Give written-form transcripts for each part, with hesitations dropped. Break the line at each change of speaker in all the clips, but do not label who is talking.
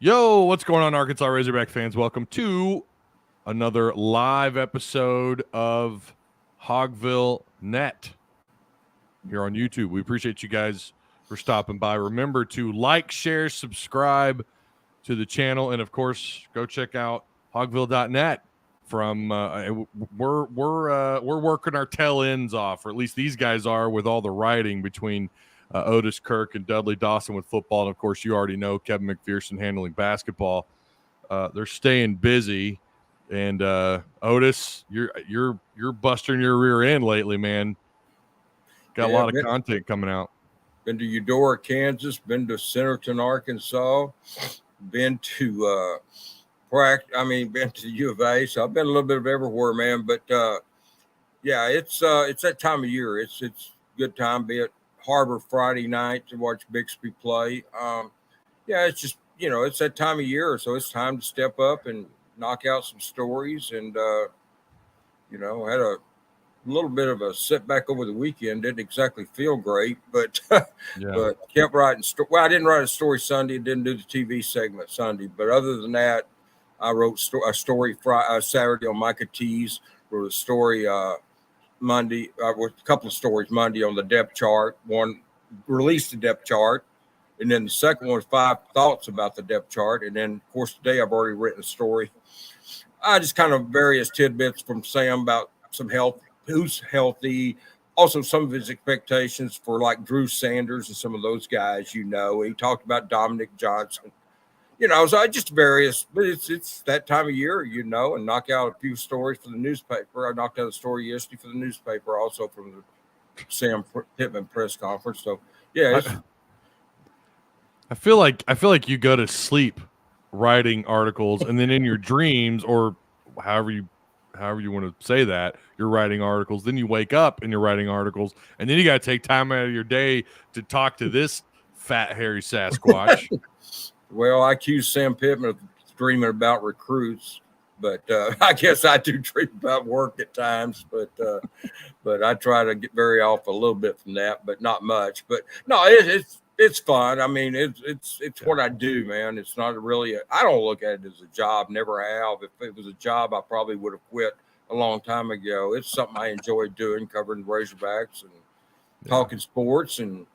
Yo, what's going on, Arkansas Razorback fans? Welcome to another live episode of Hogvillenet here on YouTube. We appreciate you guys for stopping by. Remember to like, share, subscribe to the channel, and of course, go check out hogville.net. From we're working our tail ends off, or at least these guys are, with all the writing between Otis Kirk and Dudley Dawson with football, and of course, you already know Kevin McPherson handling basketball. They're staying busy, and Otis, you're busting your rear end lately, man. Got a lot of content coming out.
Been to Eudora, Kansas. Been to Centerton, Arkansas. Been to been to U of A. So I've been a little bit of everywhere, man. But yeah, it's that time of year. It's a good time. Be at Harbor Friday night to watch Bixby play. Yeah, it's just it's that time of year, so it's time to step up and knock out some stories. And had a little bit of a setback over the weekend. Didn't exactly feel great, but but kept writing. Well, I didn't write a story Sunday. Didn't do the TV segment Sunday, but other than that, I wrote a story Saturday on Micah Tees. Wrote a story Monday. With a couple of stories Monday on the depth chart. One released the depth chart, and then the second one was 5 thoughts about the depth chart. And then, of course, today I've already written a story. I just kind of various tidbits from Sam about some health. Who's healthy, also some of his expectations for like Drew Sanders and some of those guys. He talked about Dominic Johnson, so just various, but it's that time of year, and knock out a few stories for the newspaper. I knocked out a story yesterday for the newspaper, also from the Sam Pittman press conference. So yeah,
I feel like you go to sleep writing articles, and then in your dreams, or however you want to say that, you're writing articles. Then you wake up and you're writing articles, and then you got to take time out of your day to talk to this fat hairy Sasquatch.
Well, I accuse Sam Pittman of dreaming about recruits, but I guess I do dream about work at times. But I try to get very off a little bit from that, but not much. But no, it's fun. I mean, it's what I do, man. It's not really I don't look at it as a job. Never have. If it was a job, I probably would have quit a long time ago. It's something I enjoy doing, covering Razorbacks and talking sports, and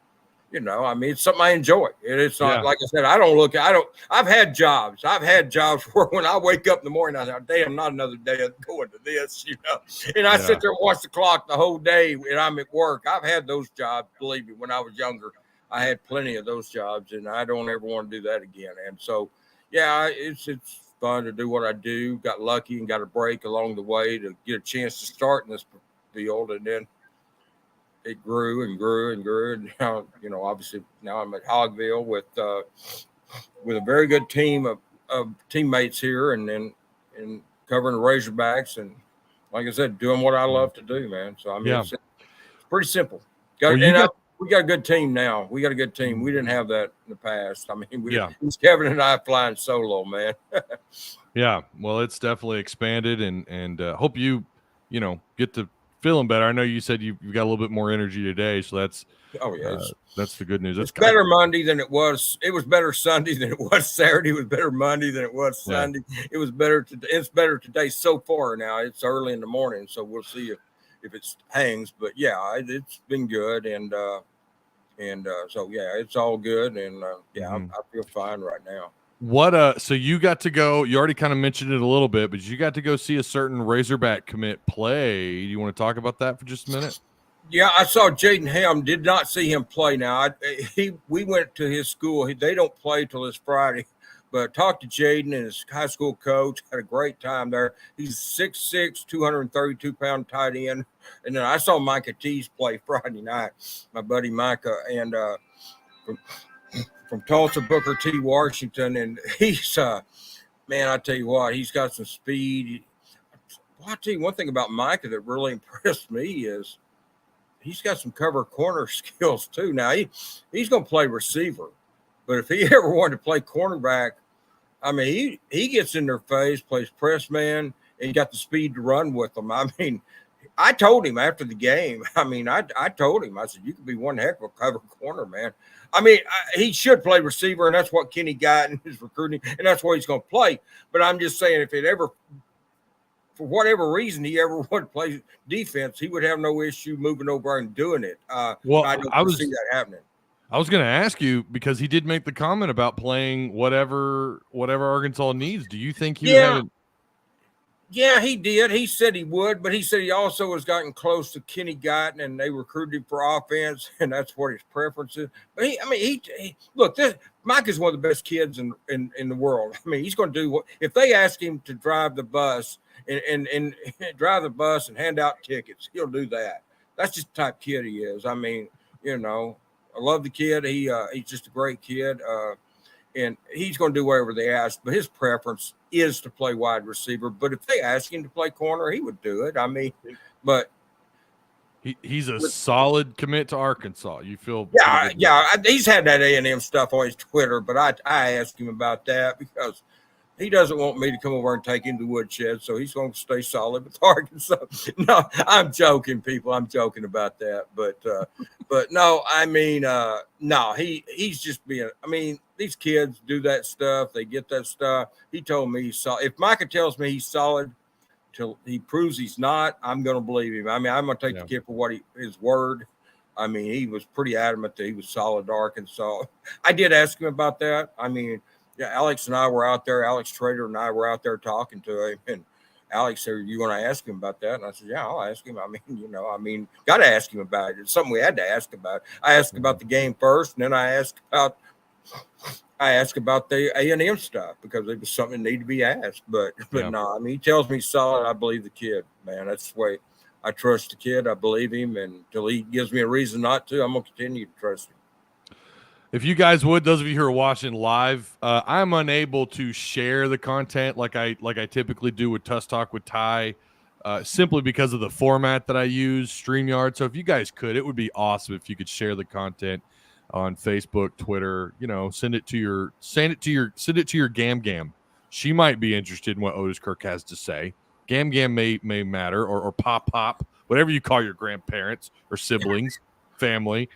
it's something I enjoy. And it's not like I said. I've had jobs. I've had jobs where when I wake up in the morning, I thought, "Damn, not another day of going to this," And I sit there and watch the clock the whole day, and I'm at work. I've had those jobs. Believe me, when I was younger, I had plenty of those jobs, and I don't ever want to do that again. And so, yeah, it's fun to do what I do. Got lucky and got a break along the way to get a chance to start in this field, and then it grew and grew and grew. And now, obviously now I'm at Hogville with a very good team of teammates here, and covering the Razorbacks, and like I said, doing what I love to do, man. So I mean, it's pretty simple. We got a good team now. We got a good team. We didn't have that in the past. I mean, it was Kevin and I flying solo, man.
Yeah, well, it's definitely expanded, and hope you get to feeling better. I know you said you've got a little bit more energy today, so that's that's the good news.
It's better Monday than it was. It was better Sunday than it was Saturday. It was better Monday than it was Sunday. It was better today. It's better today so far. Now it's early in the morning, so we'll see if it hangs. But yeah, it's been good, and so yeah, it's all good, and I feel fine right now.
What so you got to go, you already kind of mentioned it a little bit, but you got to go see a certain Razorback commit play. Do you want to talk about that for just a minute?
Yeah, I saw Jaden Helm. Did not see him play. Now we went to his school. They don't play till this Friday, but talked to Jaden and his high school coach. Had a great time there. He's 6'6", 232-pound tight end. And then I saw Micah Tees play Friday night, my buddy Micah, and from Tulsa, Booker T. Washington, and he's man, I tell you what, he's got some speed. Well, I'll tell you one thing about Micah that really impressed me is he's got some cover corner skills too. Now he's going to play receiver, but if he ever wanted to play cornerback, I mean, he gets in their face, plays press man, and he got the speed to run with them. I mean, I told him after the game. I mean, I told him. I said, "You could be one heck of a cover corner, man." I mean, he should play receiver, and that's what Kenny got in his recruiting, and that's what he's going to play. But I'm just saying, if it ever, for whatever reason, he ever would play defense, he would have no issue moving over and doing it.
Well,
I don't see that happening.
I was going to ask you, because he did make the comment about playing whatever Arkansas needs. Do you think he would have it?
Yeah, he did. He said he would, but he said he also has gotten close to Kenny Guyton, and they recruited him for offense, and that's what his preference is. But he look. Mike is one of the best kids in the world. I mean, he's going to do what if they ask him to drive the bus and drive the bus and hand out tickets, he'll do that. That's just the type of kid he is. I mean, I love the kid. He's just a great kid. And he's going to do whatever they ask, but his preference is to play wide receiver. But if they ask him to play corner, he would do it. I mean, but
he's a solid commit to Arkansas. You feel?
Yeah. He's had that A&M stuff on his Twitter, but I asked him about that because he doesn't want me to come over and take him to the woodshed, so he's going to stay solid with Arkansas. No, I'm joking, people. I'm joking about that, but no, I mean, no, he's just being. I mean, these kids do that stuff. They get that stuff. He told me he's solid. If Micah tells me he's solid till he proves he's not, I'm going to believe him. I mean, I'm going to take the kid for what his word. I mean, he was pretty adamant that he was solid to Arkansas. I did ask him about that. I mean. Yeah, Alex and I were out there. Alex Trader and I were out there talking to him, and Alex said, "You want to ask him about that?" And I said, "Yeah, I'll ask him." I mean, got to ask him about it. It's something we had to ask about. I asked about the game first, and then I asked about the A&M stuff because it was something that needed to be asked. But no, I mean, he tells me solid. I believe the kid, man. That's the way I trust the kid. I believe him, and until he gives me a reason not to, I'm gonna continue to trust him.
If you guys would, those of you who are watching live, I'm unable to share the content like I typically do with Tuss Talk with Ty, simply because of the format that I use, StreamYard. So if you guys could, it would be awesome if you could share the content on Facebook, Twitter. Send it to your Gam Gam. She might be interested in what Otis Kirk has to say. Gam Gam may matter, or Pop, whatever you call your grandparents or siblings, family.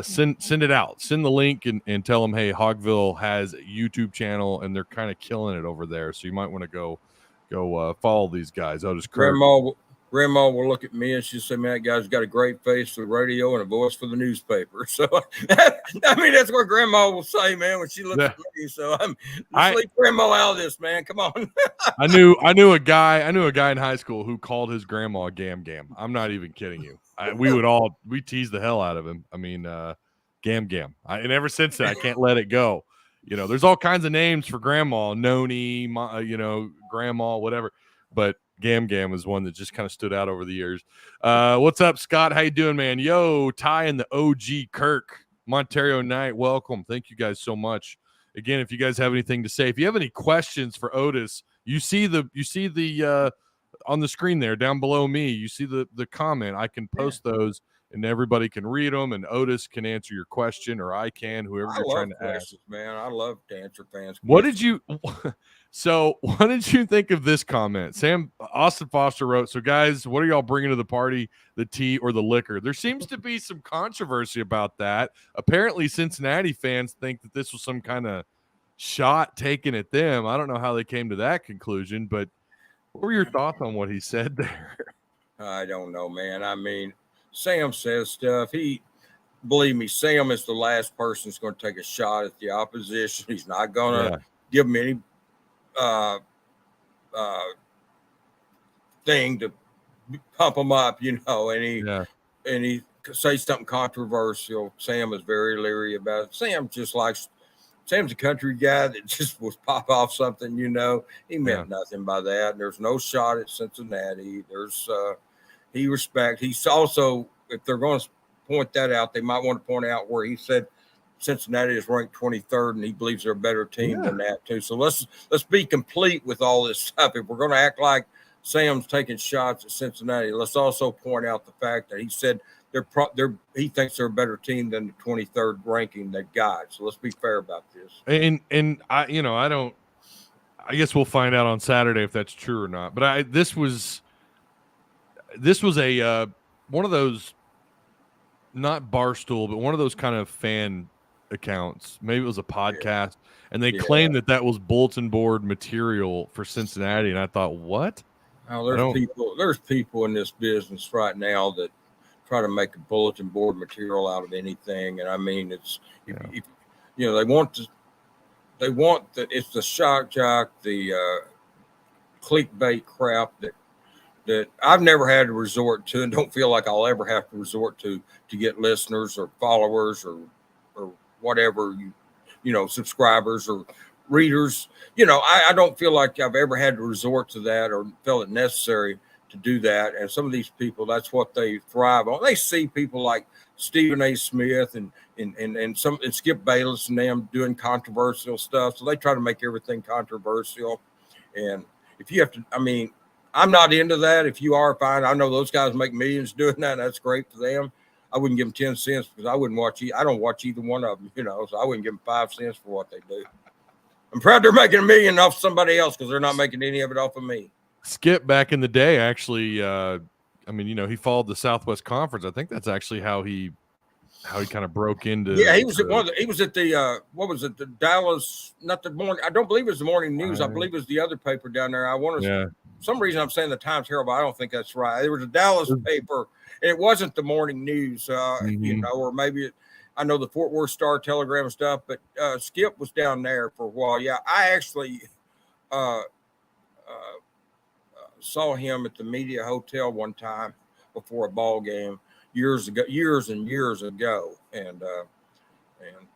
Send it out. Send the link and tell them, hey, Hogville has a YouTube channel and they're kind of killing it over there. So you might want to go follow these guys. Otis Kirk.
Grandma will look at me and she'll say, "Man, that guy's got a great face for the radio and a voice for the newspaper." So, I mean, that's what Grandma will say, man, when she looks at me. So let's leave Grandma out of this, man. Come on.
I knew a guy in high school who called his grandma Gam Gam. I'm not even kidding you. We teased the hell out of him. I mean, Gam Gam. And ever since then, I can't let it go. There's all kinds of names for grandma, Noni, grandma, whatever. But Gam Gam is one that just kind of stood out over the years. What's up, Scott? How you doing, man? Yo, Ty and the OG Kirk, Montario Knight, welcome. Thank you guys so much. Again, if you guys have anything to say, if you have any questions for Otis, you see the on the screen there down below me, you see the comment. I can post those and everybody can read them, and Otis can answer your question, or I can, whoever you're trying to ask.
Man, I love to answer fans' questions.
What did you think of this comment? Austin Foster wrote, "So guys, what are y'all bringing to the party, the tea or the liquor?" There seems to be some controversy about that. Apparently Cincinnati fans think that this was some kind of shot taken at them. I don't know how they came to that conclusion, but what were your thoughts on what he said there?
I don't know, man. I mean, Sam says stuff. Believe me, Sam is the last person that's going to take a shot at the opposition. He's not going to give them any thing to pump them up, and he say something controversial. Sam is very leery about it. Sam's a country guy that just will pop off something, he meant nothing by that. There's no shot at Cincinnati. He's also, if they're going to point that out, they might want to point out where he said Cincinnati is ranked 23rd and he believes they're a better team than that too. So let's be complete with all this stuff. If we're going to act like Sam's taking shots at Cincinnati, let's also point out the fact that he said he thinks they're a better team than the 23rd ranking they got. So let's be fair about this.
And I guess we'll find out on Saturday if that's true or not. But this was a one of those, not Barstool, but one of those kind of fan accounts. Maybe it was a podcast, and they claimed that was bulletin board material for Cincinnati. And I thought, what?
Oh, there's people in this business right now that try to make a bulletin board material out of anything. And I mean, it's, if, they want it's the shock jock, the clickbait crap that I've never had to resort to, and don't feel like I'll ever have to resort to get listeners or followers or whatever, subscribers or readers. I don't feel like I've ever had to resort to that or felt it necessary to do that. And some of these people, that's what they thrive on. They see people like Stephen A. Smith and Skip Bayless and them doing controversial stuff. So they try to make everything controversial. And if you have to, I'm not into that. If you are, fine. I know those guys make millions doing that. That's great for them. I wouldn't give them 10 cents because I wouldn't watch. I don't watch either one of them, so I wouldn't give them 5 cents for what they do. I'm proud they're making $1 million off somebody else because they're not making any of it off of me.
Skip back in the day, actually, he followed the Southwest Conference. I think that's actually how he kind of broke into.
Yeah, he was at the what was it? The Dallas, not the morning. I don't believe it was the Morning News. I believe it was the other paper down there. For some reason I'm saying the Times Herald, but I don't think that's right. There was a Dallas paper, and it wasn't the Morning News, or maybe I know the Fort Worth Star Telegram and stuff, but Skip was down there for a while. Yeah, I actually saw him at the Media Hotel one time before a ball game years and years ago, and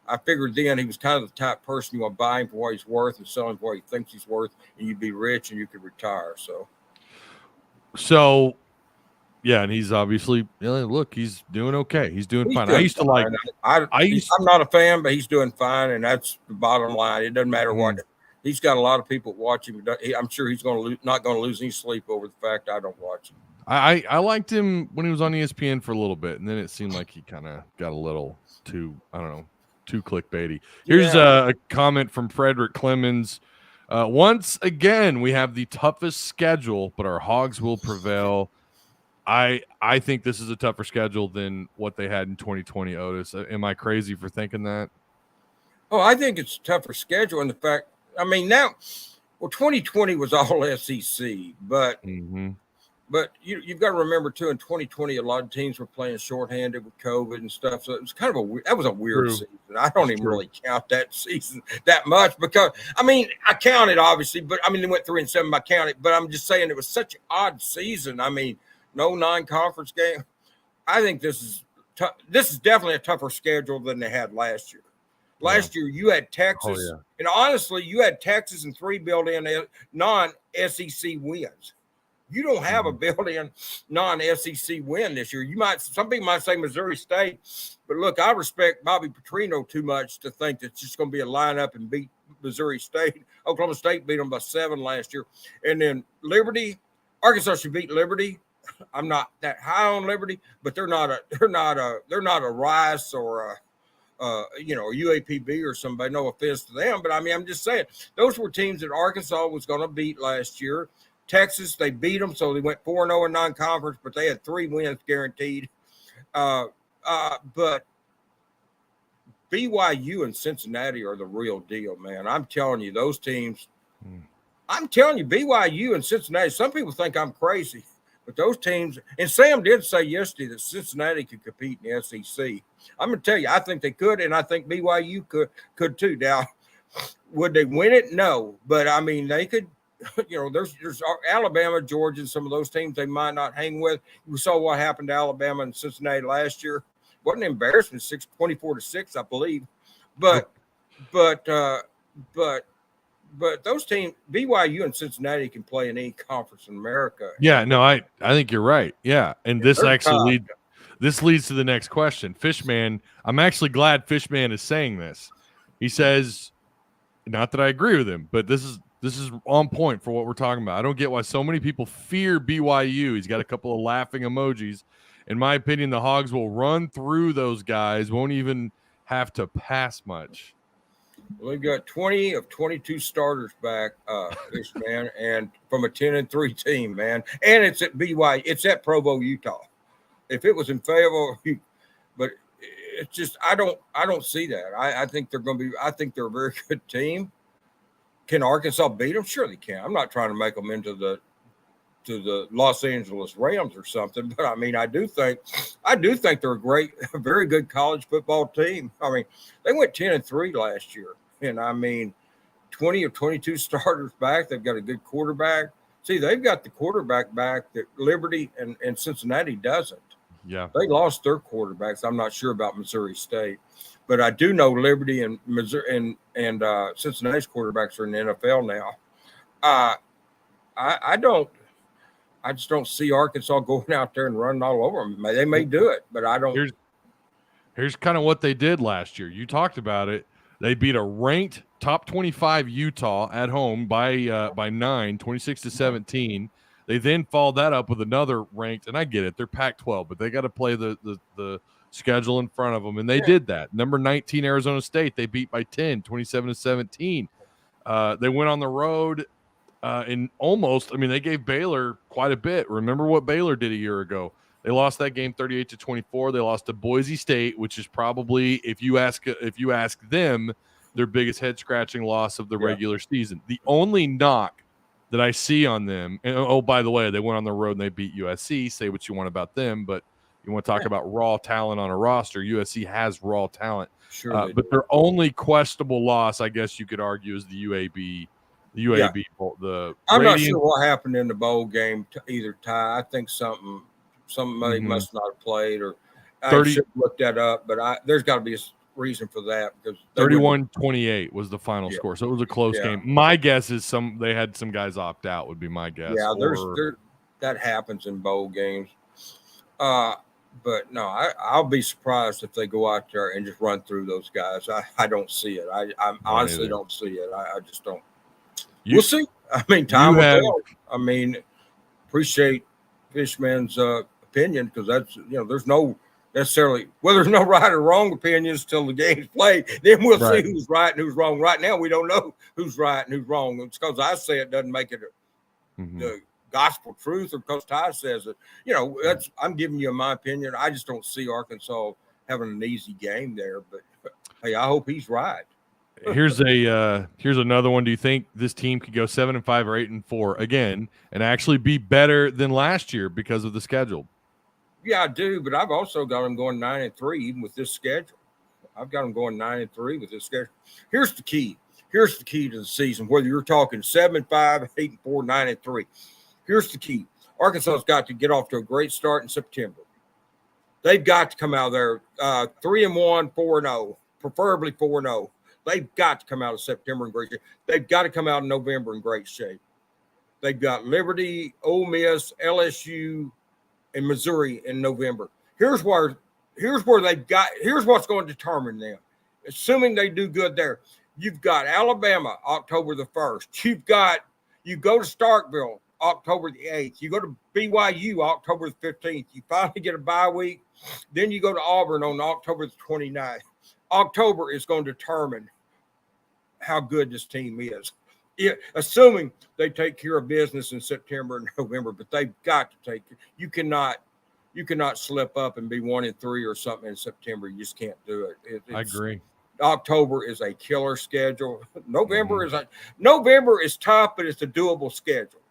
I figured then he was kind of the type of person you want to buy him for what he's worth and sell him for what he thinks he's worth, and you'd be rich and you could retire.
So yeah, and he's obviously, look, he's doing okay. He's doing fine. I used to like. I'm
not a fan, but he's doing fine, and that's the bottom line. It doesn't matter what. He's got a lot of people watching. I'm sure he's not going to lose any sleep over the fact I don't watch him.
I liked him when he was on ESPN for a little bit, and then it seemed like he kind of got a little too, too clickbaity. Here's a comment from Frederick Clemens. Once again, we have the toughest schedule, but our Hogs will prevail. I think this is a tougher schedule than what they had in 2020, Otis. Am I crazy for thinking that?
Oh, I think it's a tougher schedule. And the fact, 2020 was all SEC, but but you've got to remember too, in 2020, a lot of teams were playing shorthanded with COVID and stuff. So it was kind of that was a weird season. I don't even really count that season that much because, I counted obviously, but they went 3-7, I counted, but I'm just saying it was such an odd season. No non-conference game. I think this is tough. This is definitely a tougher schedule than they had last year. Last year, you had Texas, and honestly, you had Texas and 3 built-in non-SEC wins. You don't have a built-in non-SEC win this year. Some people might say Missouri State, but look, I respect Bobby Petrino too much to think that it's just going to be a lineup and beat Missouri State. Oklahoma State beat them by 7 last year, and then Arkansas should beat Liberty. I'm not that high on Liberty, but they're not a Rice or UAPB or somebody. No offense to them, but I'm just saying those were teams that Arkansas was going to beat last year. Texas, they beat them, so they went 4-0 in non-conference, but they had 3 wins guaranteed. But BYU and Cincinnati are the real deal, man. I'm telling you, those teams. I'm telling you, BYU and Cincinnati. Some people think I'm crazy. But those teams, and Sam did say yesterday that Cincinnati could compete in the SEC. I'm going to tell you, I think they could, and I think BYU could too. Now, would they win it? No. But, they could, there's Alabama, Georgia, and some of those teams they might not hang with. We saw what happened to Alabama and Cincinnati last year. Wasn't an embarrassment, 24-6, I believe. But those teams, BYU and Cincinnati, can play in any conference in America.
Yeah, no, I think you're right. Yeah, and this actually leads to the next question. Fishman, I'm actually glad Fishman is saying this. He says, not that I agree with him, but this is on point for what we're talking about. I don't get why so many people fear BYU. He's got a couple of laughing emojis. In my opinion, the Hogs will run through those guys, won't even have to pass much.
We've got 20 of 22 starters back, man, and from a 10-3 team, man. And it's at BYU. It's at Provo, Utah. If it was in Fayetteville, but it's just I don't see that. I think they're going to be. I think they're a very good team. Can Arkansas beat them? Sure they can. I'm not trying to make them into the Los Angeles Rams or something, but I mean I do think they're a very good college football team. I mean they went 10-3 last year, and I mean 20 of 22 starters back. They've got a good quarterback. See, they've got the quarterback back that Liberty and Cincinnati doesn't.
Yeah,
they lost their quarterbacks. I'm not sure about Missouri State, but I do know Liberty and Missouri and Cincinnati's quarterbacks are in the NFL now. I just don't see Arkansas going out there and running all over them. They may do it, but I don't.
Here's kind of what they did last year. You talked about it. They beat a ranked top 25 Utah at home by 9, 26-17. They then followed that up with another ranked, and I get it, they're Pac-12, but they got to play the schedule in front of them, and they did that. Number 19 Arizona State, they beat by 10, 27-17. They went on the road and they gave Baylor quite a bit. Remember what Baylor did a year ago. They lost that game 38-24. They lost to Boise State, which is probably, if you ask them, their biggest head-scratching loss of the regular season. The only knock that I see on them, and oh, by the way, they went on the road and they beat USC. Say what you want about them, but you want to talk about raw talent on a roster. USC has raw talent.
Sure,
but their only questionable loss, I guess you could argue, is the UAB. The UAB bowl.
I'm not sure what happened in the bowl game. Either Ty, I think something they must not have played, or I should look that up. But there's got to be a reason for that, because
31-28 was the final score, so it was a close game. My guess is they had some guys opt out. Would be my guess.
Yeah, that happens in bowl games. But no, I'll be surprised if they go out there and just run through those guys. I don't see it. I honestly don't see it. I just don't. We'll see. I mean, time will tell. I mean, appreciate Fishman's opinion, because that's, there's no necessarily, well, there's no right or wrong opinions till the game's played. Then we'll see who's right and who's wrong. Right now, we don't know who's right and who's wrong. It's because I say it doesn't make it the gospel truth, or because Ty says it. I'm giving you my opinion. I just don't see Arkansas having an easy game there. But hey, I hope he's right.
Here's another one. Do you think this team could go 7-5 or 8-4 again and actually be better than last year because of the schedule?
Yeah, I do, but I've also got them going 9-3 even with this schedule. I've got them going 9-3 with this schedule. Here's the key. Here's the key to the season. Whether you're talking 7-5, 8-4, 9-3, here's the key. Arkansas's got to get off to a great start in September. They've got to come out of there 3-1, 4-0, preferably 4-0. They've got to come out of September in great shape. They've got to come out in November in great shape. They've got Liberty, Ole Miss, LSU, and Missouri in November. Here's what's going to determine them. Assuming they do good there, you've got Alabama October the 1st. You go to Starkville October the 8th. You go to BYU October the 15th. You finally get a bye week. Then you go to Auburn on October the 29th. October is going to determine how good this team is. Assuming they take care of business in September and November, but they've got to take it. You cannot slip up and be 1-3 or something in September. You just can't do it.
I agree.
October is a killer schedule. November is tough, but it's a doable schedule.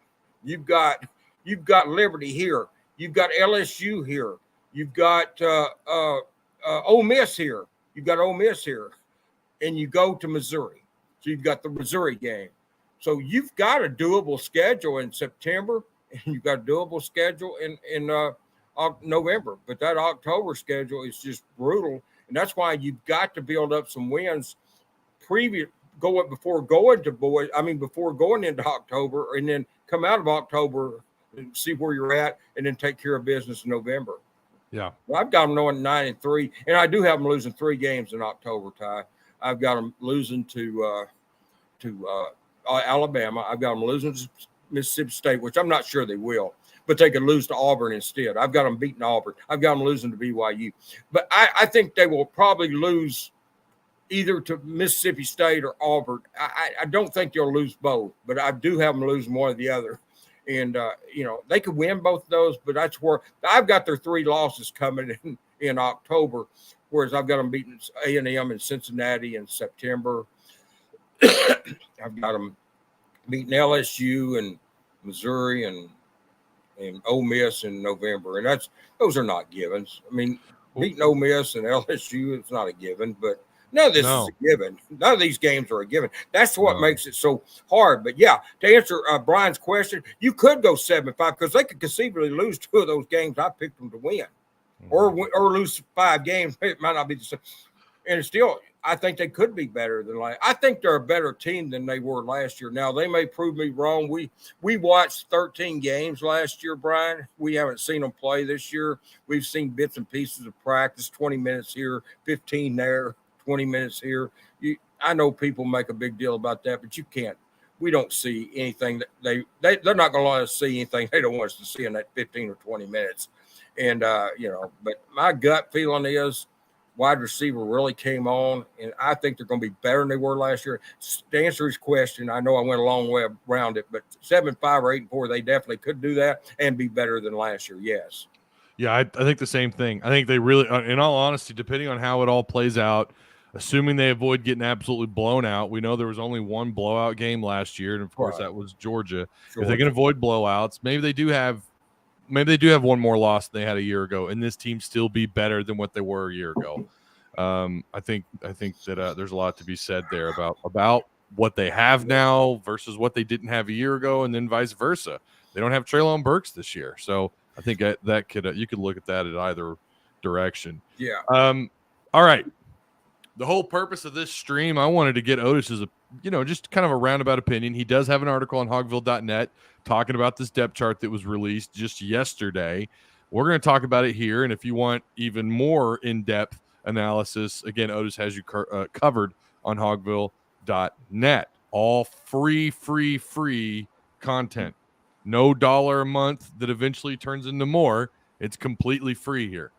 You've got Liberty here. You've got LSU here. You've got Ole Miss here. You've got Ole Miss here, and you go to Missouri. So you've got the Missouri game. So you've got a doable schedule in September, and you've got a doable schedule in November. But that October schedule is just brutal, and that's why you've got to build up some wins before going into October, and then come out of October and see where you're at, and then take care of business in November.
Yeah,
well, I've got them going 9-3, and I do have them losing 3 games in October, Ty. I've got them losing to Alabama. I've got them losing to Mississippi State, which I'm not sure they will, but they could lose to Auburn instead. I've got them beating Auburn. I've got them losing to BYU. But I think they will probably lose either to Mississippi State or Auburn. I don't think they'll lose both, but I do have them losing one or the other. And, they could win both of those, but that's where I've got their 3 losses coming in October, whereas I've got them beating A&M and Cincinnati in September. I've got them beating LSU and Missouri and Ole Miss in November. And those are not givens. I mean, beating Ole Miss and LSU, it's not a given, but none of this is a given. None of these games are a given. That's what makes it so hard. But, yeah, to answer Brian's question, you could go 7-5 because they could conceivably lose 2 of those games I picked them to win, or lose 5 games. It might not be the same. And still, I think they could be better than last. I think they're a better team than they were last year. Now, they may prove me wrong. We watched 13 games last year, Brian. We haven't seen them play this year. We've seen bits and pieces of practice, 20 minutes here, 15 there. 20 minutes here. I know people make a big deal about that, but you can't. We don't see anything that they're not going to let us see anything they don't want us to see in that 15 or 20 minutes. And, but my gut feeling is wide receiver really came on, and I think they're going to be better than they were last year. To answer his question, I know I went a long way around it, but 7-5 or 8-4, they definitely could do that and be better than last year. Yes.
Yeah, I think the same thing. I think they really, in all honesty, depending on how it all plays out, assuming they avoid getting absolutely blown out. We know there was only one blowout game last year, and of course that was Georgia. If they can avoid blowouts, maybe they do have one more loss than they had a year ago, and this team still be better than what they were a year ago. I think that there's a lot to be said there about what they have now versus what they didn't have a year ago, and then vice versa. They don't have Treylon Burks this year, so I think that could you could look at that at either direction.
Yeah.
All right. The whole purpose of this stream, I wanted to get Otis's, just kind of a roundabout opinion. He does have an article on Hogville.net talking about this depth chart that was released just yesterday. We're going to talk about it here, and if you want even more in-depth analysis, again, Otis has you covered on Hogville.net. All free content. No $1 a month that eventually turns into more. It's completely free here.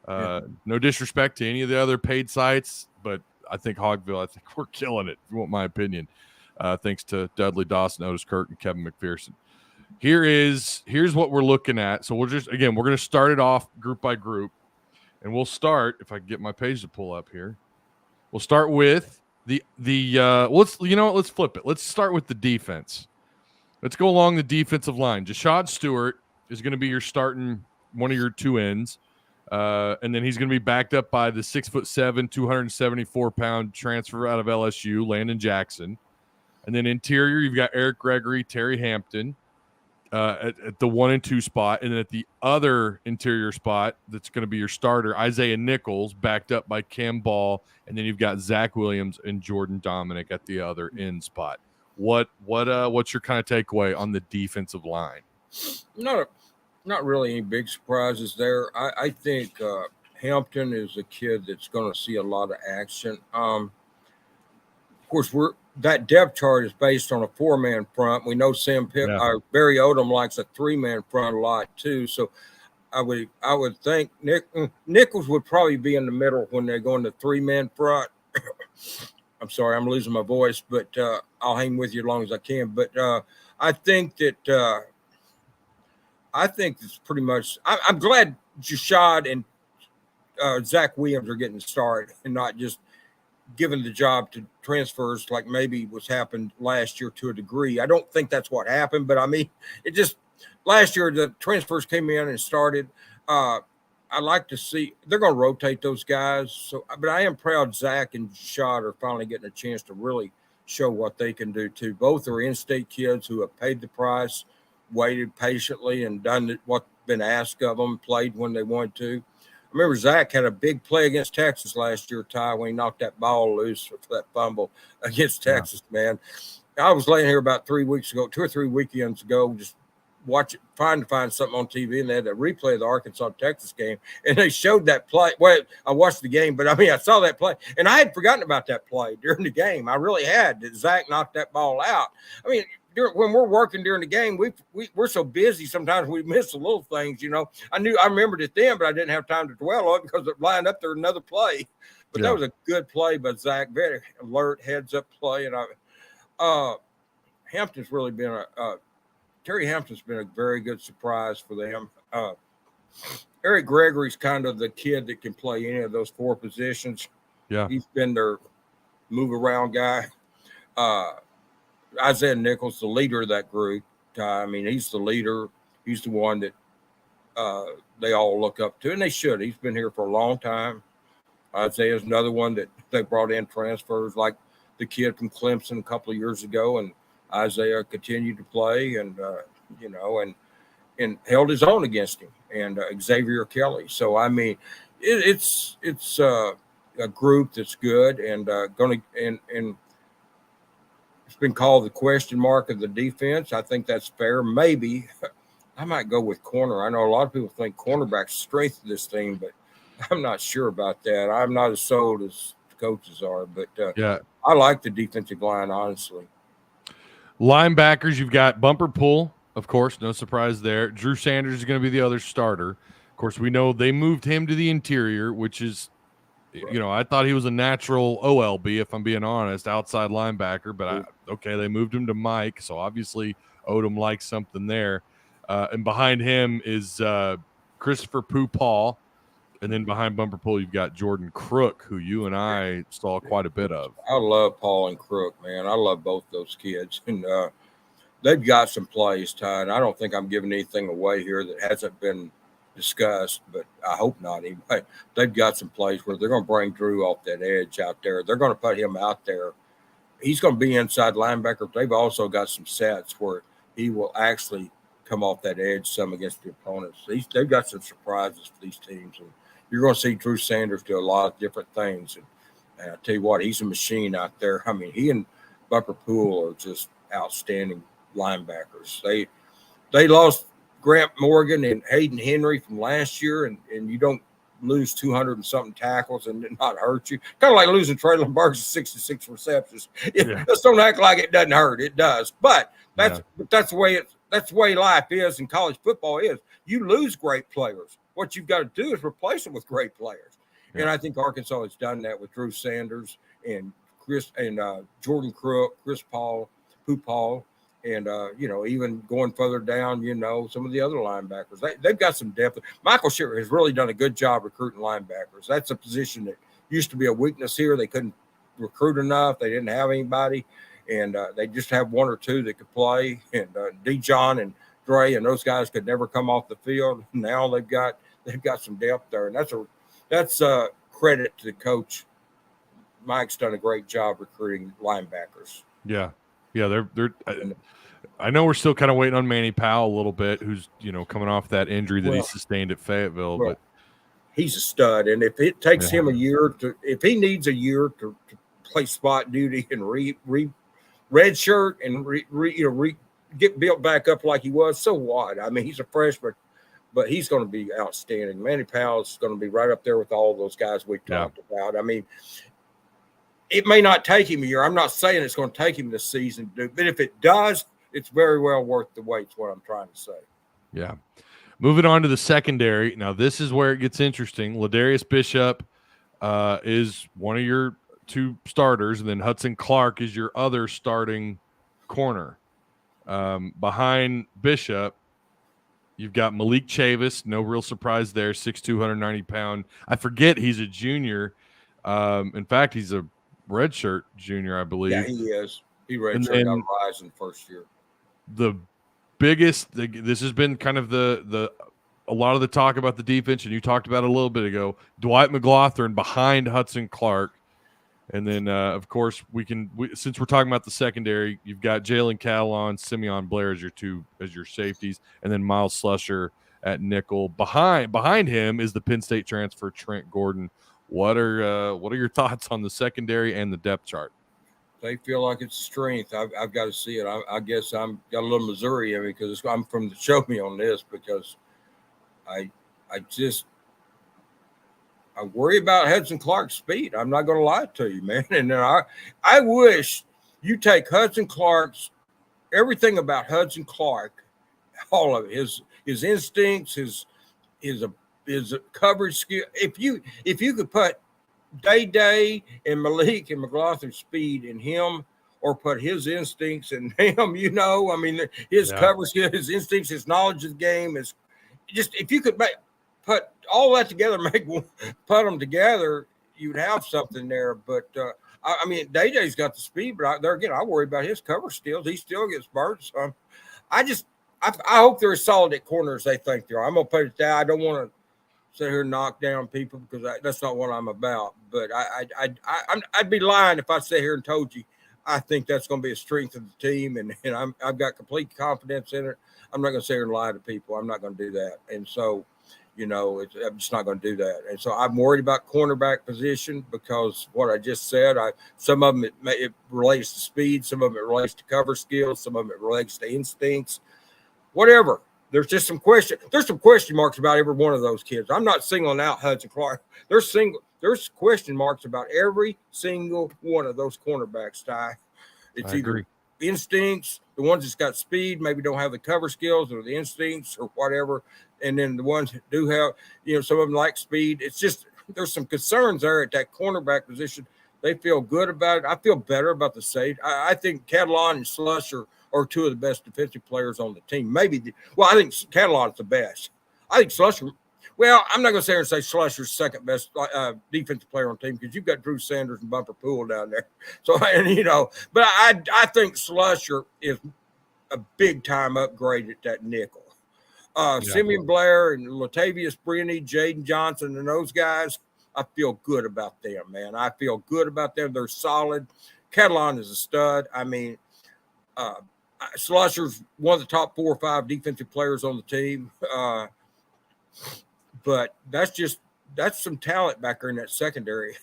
No disrespect to any of the other paid sites, but I think Hogville, we're killing it, if you want my opinion. Thanks to Dudley Dawson, Otis Kirk, and Kevin McPherson. Here's what we're looking at. So we're going to start it off group by group, and we'll start, if I can get my page to pull up here. We'll start with let's flip it. Let's start with the defense. Let's go along the defensive line. Jashad Stewart is going to be your starting one of your 2 ends. And then he's going to be backed up by the 6'7", 274-pound transfer out of LSU, Landon Jackson. And then interior, you've got Eric Gregory, Terry Hampton at the 1 and 2 spot. And then at the other interior spot, that's going to be your starter, Isaiah Nichols, backed up by Cam Ball. And then you've got Zach Williams and Jordan Dominic at the other end spot. What's your kind of takeaway on the defensive line?
Not really any big surprises there. I think Hampton is a kid that's going to see a lot of action. Of course, that depth chart is based on a 4-man front. We know Sam Pitt, Barry Odom likes a 3-man front a lot too. So I would think Nichols would probably be in the middle when they're going to 3-man front. I'm sorry, I'm losing my voice, but I'll hang with you as long as I can. But I think that. I think it's pretty much – I'm glad Jashad and Zach Williams are getting started and not just giving the job to transfers like maybe was happened last year to a degree. I don't think that's what happened, but, I mean, it just – last year the transfers came in and started. I like to see – they're going to rotate those guys. So, but I am proud Zach and Jashad are finally getting a chance to really show what they can do too. Both are in-state kids who have paid the price, waited patiently and done what's been asked of them, played when they wanted to. I remember Zach had a big play against Texas last year, Ty, when he knocked that ball loose for that fumble against Texas, man. I was laying here about 3 weeks ago, 2 or 3 weekends ago, just trying to find something on TV, and they had a replay of the Arkansas-Texas game, and they showed that play. Well, I watched the game, but, I mean, I saw that play, and I had forgotten about that play during the game. I really had, that Zach knocked that ball out. I mean, when we're working during the game, we're so busy sometimes we miss the little things, I remembered it then, but I didn't have time to dwell on it because it lined up there another play. But that was a good play by Zach. Very alert, heads up play. And Hampton's really been Terry Hampton's been a very good surprise for them. Eric Gregory's kind of the kid that can play any of those 4 positions.
Yeah.
He's been their move around guy. Isaiah Nichols, the leader of that group. I mean, he's the leader. He's the one that they all look up to, and they should. He's been here for a long time. Isaiah's another one that they brought in transfers, like the kid from Clemson a couple of years ago, and Isaiah continued to play and held his own against him, and Xavier Kelly. So I mean, it's a group that's good and and it's been called the question mark of the defense. I think that's fair. Maybe I might go with corner. I know a lot of people think cornerback's strength of this team, but I'm not sure about that. I'm not as sold as the coaches are, but I like the defensive line, honestly.
Linebackers, you've got Bumper Pool, of course, no surprise there. Drew Sanders is going to be the other starter. Of course, we know they moved him to the interior, which is, I thought he was a natural OLB, if I'm being honest, outside linebacker, but they moved him to Mike, so obviously Odom likes something there. And behind him is Christopher Paul. And then behind Bumper Pool, you've got Jordan Crook, who you and I saw quite a bit of.
I love Paul and Crook, man. I love both those kids. And they've got some plays, Ty. And I don't think I'm giving anything away here that hasn't been discussed, but I hope not anyway. They've got some plays where they're going to bring Drew off that edge out there. They're going to put him out there. He's going to be inside linebacker. They've also got some sets where he will actually come off that edge some against the opponents. They've got some surprises for these teams. And you're going to see Drew Sanders do a lot of different things. And I tell you what, he's a machine out there. I mean, he and Bumper Pool are just outstanding linebackers. They lost Grant Morgan and Hayden Henry from last year, and you don't lose 200 and something tackles and it not hurt you. Kind of like losing Traylon Burks 66 receptions. Just don't act like it doesn't hurt. It does. But that's the way life is and college football is. You lose great players. What you've got to do is replace them with great players. Yeah. And I think Arkansas has done that with Drew Sanders and Jordan Crook, Chris Paul, and even going further down, some of the other linebackers. They've got some depth. Michael Sherritt has really done a good job recruiting linebackers. That's a position that used to be a weakness here. They couldn't recruit enough. They didn't have anybody, and they just have 1 or 2 that could play. And Dijon and Dre and those guys could never come off the field. Now they've got some depth there, and that's a credit to the coach. Mike's done a great job recruiting linebackers.
Yeah, they're. I know we're still kind of waiting on Manny Powell a little bit, who's coming off that injury that he sustained at Fayetteville. But
he's a stud, and if it takes him if he needs a year to play spot duty and redshirt and get built back up like he was, so what? I mean, he's a freshman, but he's going to be outstanding. Manny Powell's going to be right up there with all those guys we talked about. I mean, it may not take him a year. I'm not saying it's going to take him this season to do, but if it does, it's very well worth the wait, is what I'm trying to say.
Yeah. Moving on to the secondary. Now, this is where it gets interesting. Ladarius Bishop is one of your 2 starters, and then Hudson Clark is your other starting corner. Behind Bishop, you've got Malik Chavis. No real surprise there, 6'2", 190-pound. I forget he's a junior. In fact, he's a redshirt junior, I believe.
Yeah, he is. He redshirted on Horizon first year.
The biggest, this has been kind of a lot of the talk about the defense, and you talked about it a little bit ago. Dwight McLaughlin behind Hudson Clark. And then, of course, since we're talking about the secondary, you've got Jalen Catalon, Simeon Blair as your safeties, and then Miles Slusher at nickel. Behind him is the Penn State transfer Trent Gordon. What are your thoughts on the secondary and the depth chart?
They feel like it's a strength. I've got to see it. I guess I'm got a little Missouri in me because I'm from the show me on this, because I worry about Hudson Clark's speed. I'm not going to lie to you, man. And then I wish you take Hudson Clark's everything about Hudson Clark, all of it, his instincts, his coverage skill. If you could put Day and Malik and McLaughlin's speed in him, or put his instincts in him. I mean, his cover skill, his instincts, his knowledge of the game is just. If you could put all that together, put them together, you'd have something there. But I mean, Day's got the speed, but there again, I worry about his cover skills. He still gets burnt. So I hope they're as solid at corner as they think they are. I'm gonna put it down. I don't want to sit here and knock down people because that's not what I'm about. But I'd be lying if I sat here and told you I think that's going to be a strength of the team, and I've got complete confidence in it. I'm not going to sit here and lie to people. I'm not going to do that. And so, I'm just not going to do that. And so I'm worried about cornerback position because what I just said. Some of them it relates to speed, some of them it relates to cover skills, some of them it relates to instincts, whatever. There's just some question marks about every one of those kids. I'm not singling out Hudson Clark. There's question marks about every single one of those cornerbacks, Ty. It's either instincts, the ones that's got speed, maybe don't have the cover skills, or the instincts or whatever. And then the ones that do have, some of them like speed. It's just there's some concerns there at that cornerback position. They feel good about it. I feel better about the safety. I think Catalan and Slush are two of the best defensive players on the team. I think Catalan's the best. I think Slusher. Well, I'm not going to sit here and say Slusher's second best defensive player on the team because you've got Drew Sanders and Bumper Poole down there. So, but I think Slusher is a big time upgrade at that nickel. Simeon Blair and Latavius Brini, Jaden Johnson, and those guys, I feel good about them, man. I feel good about them. They're solid. Catalan is a stud. I mean, Slusher's one of the top 4 or 5 defensive players on the team. But that's some talent back there in that secondary.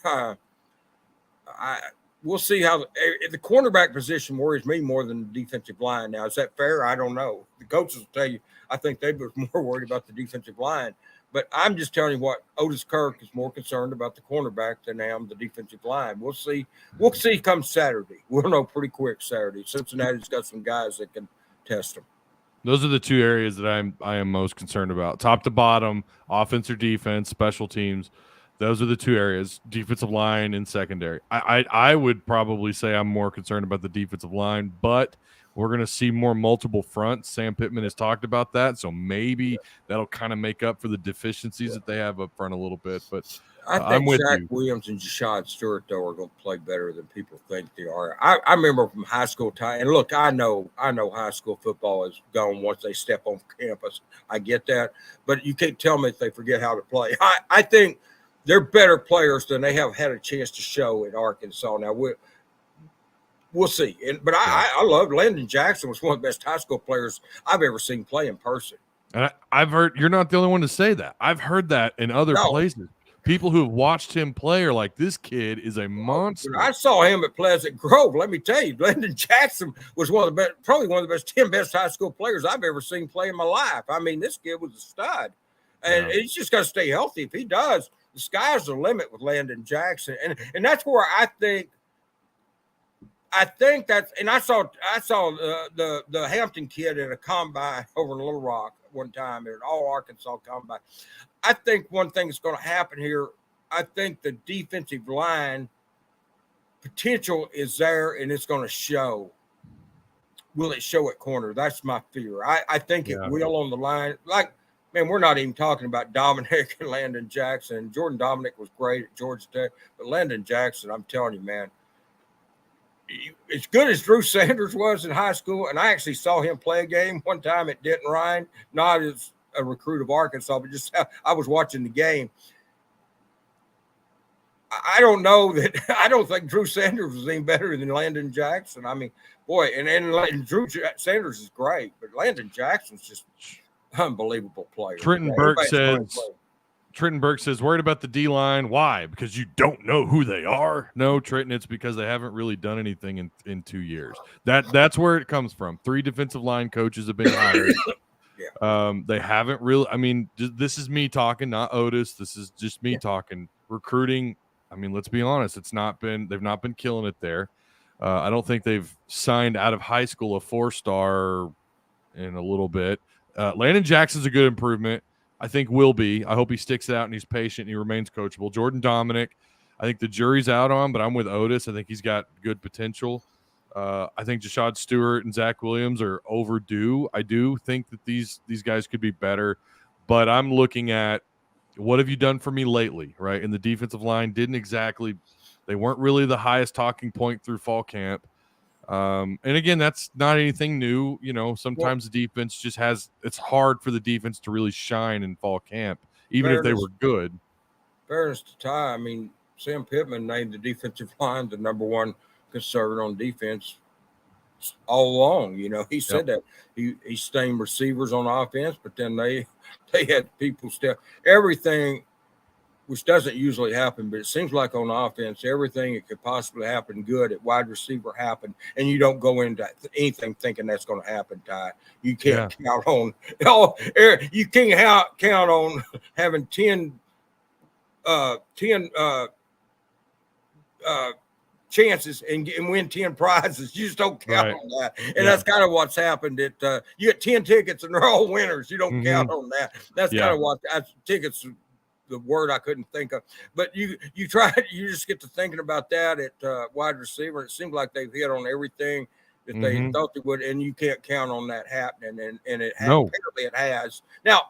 We'll see how the cornerback position worries me more than the defensive line. Now, is that fair? I don't know. The coaches will tell you, I think they were more worried about the defensive line. But I'm just telling you what, Otis Kirk is more concerned about the cornerback than I am the defensive line. We'll see. We'll see come Saturday. We'll know pretty quick Saturday. Cincinnati's got some guys that can test them.
Those are the two areas that I am most concerned about. Top to bottom, offense or defense, special teams. Those are the two areas, defensive line and secondary. I would probably say I'm more concerned about the defensive line, but we're going to see more multiple fronts. Sam Pittman has talked about that, so maybe that'll kind of make up for the deficiencies that they have up front a little bit. But
I think
I'm with
Zach
you.
Williams and Jashad Stewart, though, are going to play better than people think they are. I remember from high school time, and look, I know high school football is gone once they step on campus. I get that, but you can't tell me if they forget how to play. I think they're better players than they have had a chance to show at Arkansas. Now, we'll see. But I love Landon Jackson was one of the best high school players I've ever seen play in person.
And I've heard you're not the only one to say that. I've heard that in other places. People who have watched him play are like, this kid is a monster.
I saw him at Pleasant Grove. Let me tell you, Landon Jackson was probably one of the best 10 best high school players I've ever seen play in my life. I mean, this kid was a stud. And he's just got to stay healthy. If he does, the sky's the limit with Landon Jackson. And that's where I think that's, and I saw the Hampton kid at a combine over in Little Rock one time at an all Arkansas combine. I think one thing that's going to happen here, I think the defensive line potential is there and it's going to show. Will it show at corner? That's my fear. I think it will on the line. Like, man, we're not even talking about Dominic and Landon Jackson. Jordan Dominic was great at Georgia Tech, but Landon Jackson, I'm telling you, man, as good as Drew Sanders was in high school, and I actually saw him play a game one time at Denton Ryan, not as a recruit of Arkansas, but just I was watching the game. I don't know that I don't think Drew Sanders was any better than Landon Jackson. I mean, boy, and Drew Sanders is great, but Landon Jackson's just unbelievable player.
Trenton Burke says, worried about the D-line. Why? Because you don't know who they are? No, Trenton, it's because they haven't really done anything in 2 years. That's where it comes from. 3 defensive line coaches have been hired. They haven't really – I mean, this is me talking, not Otis. This is just me talking. Recruiting, I mean, let's be honest. They've not been killing it there. I don't think they've signed out of high school a 4-star in a little bit. Landon Jackson's a good improvement. I think will be. I hope he sticks it out and he's patient and he remains coachable. Jordan Dominic, I think the jury's out on, but I'm with Otis. I think he's got good potential. I think Jashad Stewart and Zach Williams are overdue. I do think that these guys could be better, but I'm looking at what have you done for me lately, right? And the defensive line they weren't really the highest talking point through fall camp. And again, that's not anything new. Sometimes the defense it's hard for the defense to really shine in fall camp, even if they were good.
Fairness to Ty, I mean, Sam Pittman named the defensive line the number one concern on defense all along. He said that he's named receivers on offense, but then they had people everything, which doesn't usually happen, but it seems like on offense, everything that could possibly happen good at wide receiver happened, and you don't go into anything thinking that's going to happen, Ty. You can't count on you can't count on having 10 chances and win 10 prizes. You just don't count on that. And that's kind of what's happened. You get 10 tickets and they're all winners. You don't count on that. That's kind of what tickets, the word I couldn't think of. But you just get to thinking about that at wide receiver. It seems like they've hit on everything that they thought they would, and you can't count on that happening. And apparently it has. Now,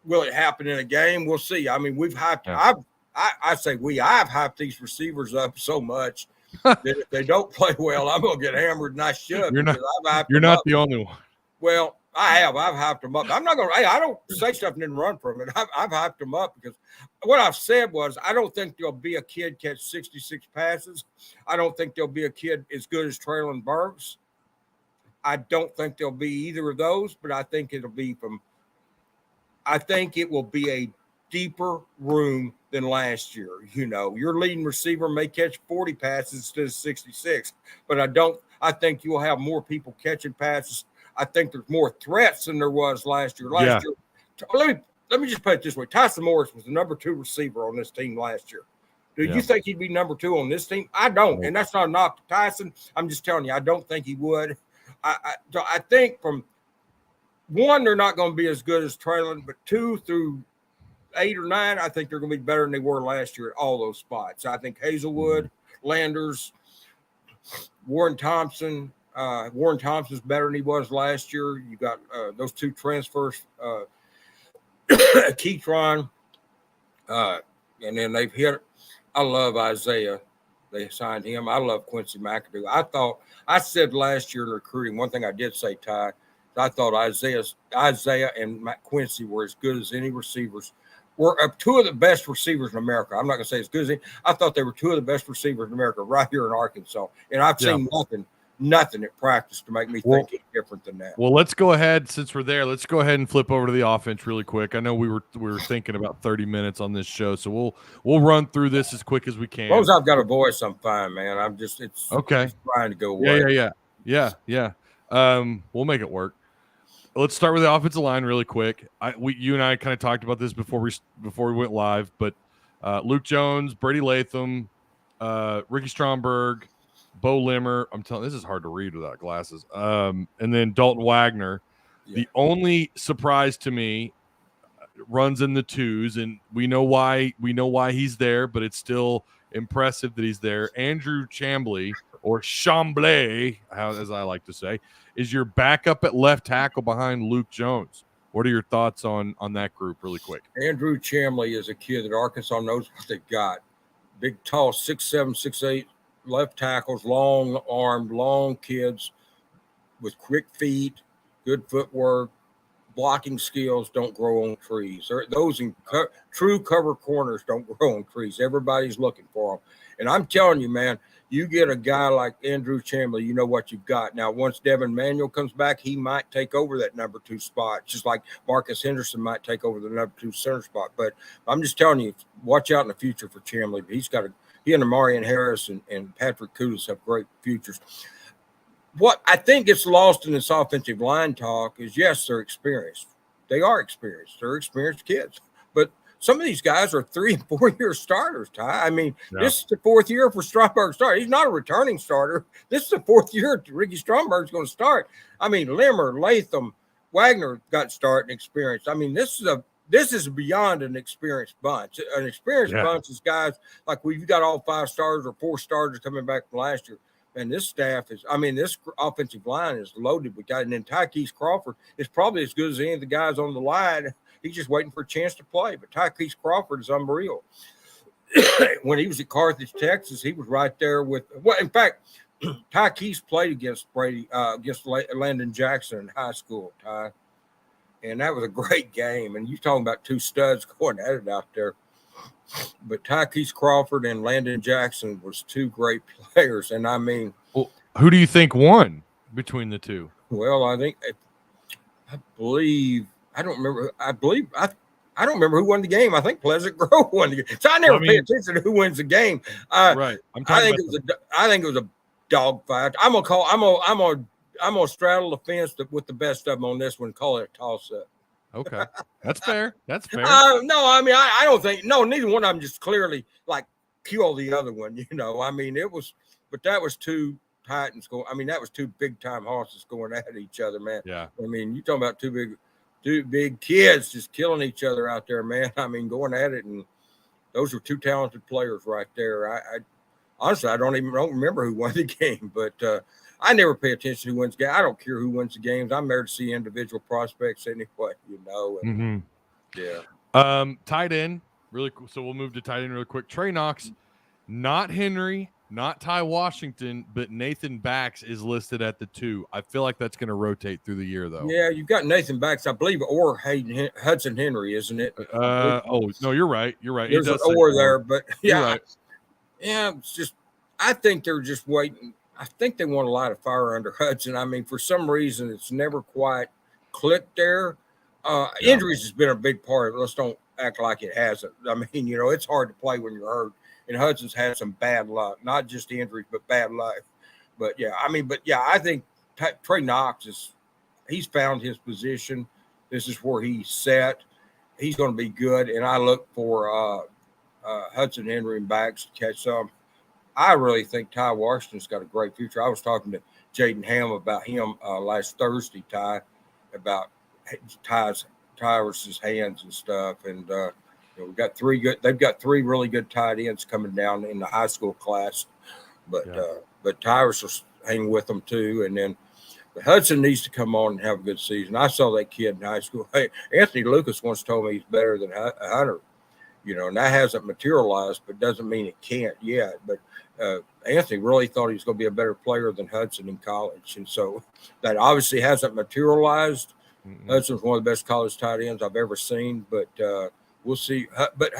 will it happen in a game? We'll see. I mean, we've hyped. I've hyped these receivers up so much that if they don't play well, I'm going to get hammered, and I should.
You're not the only one.
Well, I've hyped them up. I'm not going to. I don't say stuff and then run from it. I've hyped them up because what I've said was I don't think there'll be a kid catch 66 passes. I don't think there'll be a kid as good as Traylon Burks. I don't think there'll be either of those, but I think it will be a deeper room than last year. Your leading receiver may catch 40 passes instead of 66, but I think you'll have more people catching passes. I think there's more threats than there was last year. Last year, let me just put it this way. Tyson Morris was the number 2 receiver on this team last year. Do you think he'd be number 2 on this team? I don't. And that's not a knock to Tyson. I'm just telling you, I don't think he would. I think from 1, they're not going to be as good as Traylon, but 2 through 8 or 9, I think they're going to be better than they were last year at all those spots. I think Hazelwood, Landers, Warren Thompson. Warren Thompson's better than he was last year. You got those 2 transfers, Keytron, and then they've hit. I love Isaiah. They signed him. I love Quincy McAdoo. I said last year in recruiting, one thing I did say, Ty, I thought Isaiah and Quincy were as good as any receivers. Were 2 of the best receivers in America. I'm not going to say as good as any. I thought they were 2 of the best receivers in America right here in Arkansas. And I've seen nothing at practice to make me think it's different than that.
Well, let's go ahead, since we're there, let's go ahead and flip over to the offense really quick. I know we were thinking about 30 minutes on this show, so we'll run through this as quick as we can.
As long as I've got a voice, I'm fine, man. It's trying to go away.
Yeah. We'll make it work. Let's start with the offensive line really quick. You and I kind of talked about this before we went live, but Luke Jones, Brady Latham, Ricky Stromberg, Bo Limmer. I'm telling you, this is hard to read without glasses. And then Dalton Wagner. Yeah. The only surprise to me runs in the 2s, and we know why he's there, but it's still impressive that he's there. Andrew Chambly, or Chamblay, as I like to say, is your backup at left tackle behind Luke Jones. What are your thoughts on that group really quick?
Andrew Chambly is a kid that Arkansas knows what they got. Big, tall, 6'7", 6'8", left tackles, long-armed, long kids with quick feet, good footwork, blocking skills don't grow on trees. Those true cover corners don't grow on trees. Everybody's looking for them. And I'm telling you, man, you get a guy like Andrew Chambly, you know what you've got. Now, once Devin Manuel comes back, he might take over that number 2 spot, just like Marcus Henderson might take over the number 2 center spot. But I'm just telling you, watch out in the future for Chambly. He and Amarian Harris and Patrick Kudus have great futures. What I think gets lost in this offensive line talk is, yes, they're experienced. They are experienced. They're experienced kids. But some of these guys are 3 and 4 year starters, Ty. I mean, This is the 4th year for Stromberg start. He's not a returning starter. This is the 4th year Ricky Stromberg's going to start. I mean, Limmer, Latham, Wagner got start and experience. I mean, this is this is beyond an experienced bunch. An experienced bunch is guys like we've got all 5 stars or 4 stars coming back from last year. And this staff is, this offensive line is loaded with guys. And then Tykees Crawford is probably as good as any of the guys on the line. He's just waiting for a chance to play. But Tykees Crawford is unreal. When he was at Carthage, Texas, he was right there with, in fact, Tykees played against Landon Jackson in high school, Ty. And that was a great game. And you're talking about 2 studs going at it out there. But Tykees Crawford and Landon Jackson was 2 great players. And
well, who do you think won between the 2?
Well, I don't remember who won the game. I think Pleasant Grove won the game. So I never pay attention to who wins the game.
Right.
I think it was a dog fight. I'm gonna straddle the fence with the best of them on this one. Call it a toss up.
Okay, that's fair. That's fair.
No, I don't think neither one of them just clearly like kill the other one. It was, but that was 2 Titans going. That was 2 big time horses going at each other, man.
Yeah.
You talking about 2 big kids just killing each other out there, man. Going at it, and those were 2 talented players right there. I honestly, I don't remember who won the game, but I never pay attention to who wins the game. I don't care who wins the games. I'm there to see individual prospects anyway, And,
Yeah. Tight end, really cool. So we'll move to tight end real quick. Trey Knox, not Henry, not Ty Washington, but Nathan Bax is listed at the 2. I feel like that's going to rotate through the year, though.
Yeah, you've got Nathan Bax, I believe, or Hudson Henry, isn't it?
Oh, no, you're right. You're right.
There's an or there, but yeah.
Right.
Yeah, it's just, I think they're just waiting. I think they want a lot of fire under Hudson. For some reason, it's never quite clicked there. Injuries has been a big part of it. Let's don't act like it hasn't. It's hard to play when you're hurt. And Hudson's had some bad luck, not just injuries, but bad luck. But yeah, I think Trey Knox he's found his position. This is where he's set. He's going to be good. And I look for Hudson Henry and Bax to catch some. I really think Ty Washington's got a great future. I was talking to Jaden Ham about him last Thursday, Ty, about Tyrus's hands and stuff. And we've got 3 good. They've got 3 really good tight ends coming down in the high school class. But Tyrus will hang with them too. And then Hudson needs to come on and have a good season. I saw that kid in high school. Hey, Anthony Lucas once told me he's better than Hunter. And that hasn't materialized, but doesn't mean it can't yet. But Anthony really thought he was going to be a better player than Hudson in college. And so that obviously hasn't materialized. Mm-hmm. Hudson's one of the best college tight ends I've ever seen, but we'll see. But